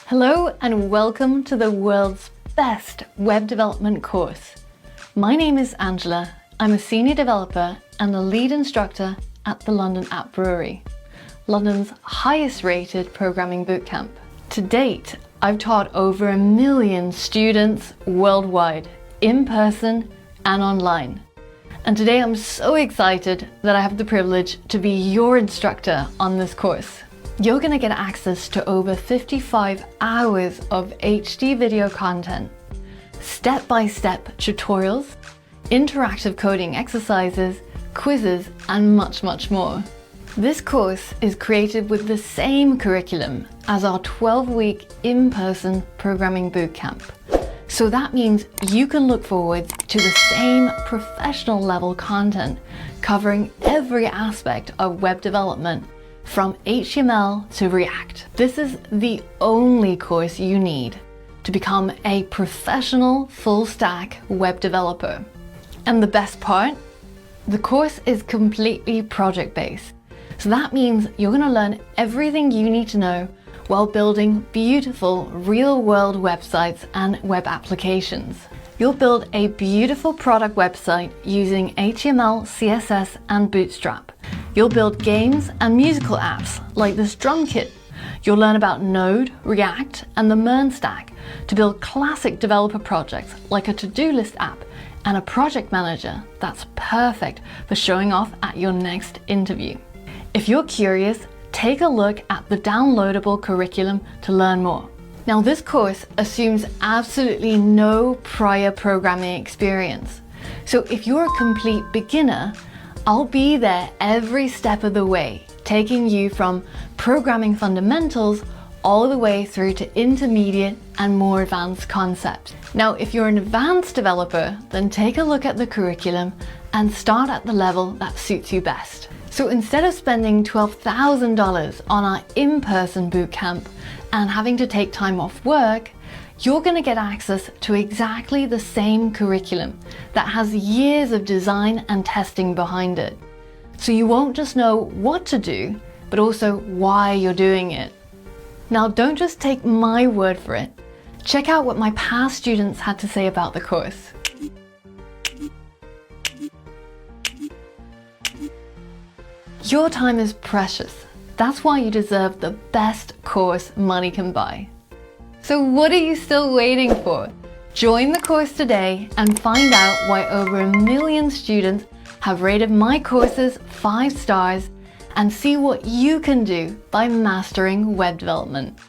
Hello and welcome to the world's best web development course. My name is Angela. I'm a senior developer and the lead instructor at the London App Brewery, London's highest rated programming bootcamp. To date, I've taught over 1 million students worldwide, in person and online. And today I'm so excited that I have the privilege to be your instructor on this course. You're going to get access to over 55 hours of HD video content, step-by-step tutorials, interactive coding exercises, quizzes, and much, much more. This course is created with the same curriculum as our 12-week in-person programming bootcamp. So that means you can look forward to the same professional level content covering every aspect of web development, from HTML to React. This is the only course you need to become a professional full-stack web developer. And the best part? The course is completely project-based. So that means you're going to learn everything you need to know while building beautiful real-world websites and web applications. You'll build a beautiful product website using HTML, CSS, and Bootstrap. You'll build games and musical apps like this drum kit. You'll learn about Node, React, and the MERN stack to build classic developer projects like a to-do list app and a project manager that's perfect for showing off at your next interview. If you're curious, take a look at the downloadable curriculum to learn more. Now, this course assumes absolutely no prior programming experience. So if you're a complete beginner, I'll be there every step of the way, taking you from programming fundamentals all the way through to intermediate and more advanced concepts. Now, if you're an advanced developer, then take a look at the curriculum and start at the level that suits you best. So instead of spending $12,000 on our in-person bootcamp and having to take time off work, you're going to get access to exactly the same curriculum that has years of design and testing behind it. So you won't just know what to do, but also why you're doing it. Now, don't just take my word for it. Check out what my past students had to say about the course. Your time is precious. That's why you deserve the best course money can buy. So what are you still waiting for? Join the course today and find out why over 1 million students have rated my courses 5 stars and see what you can do by mastering web development.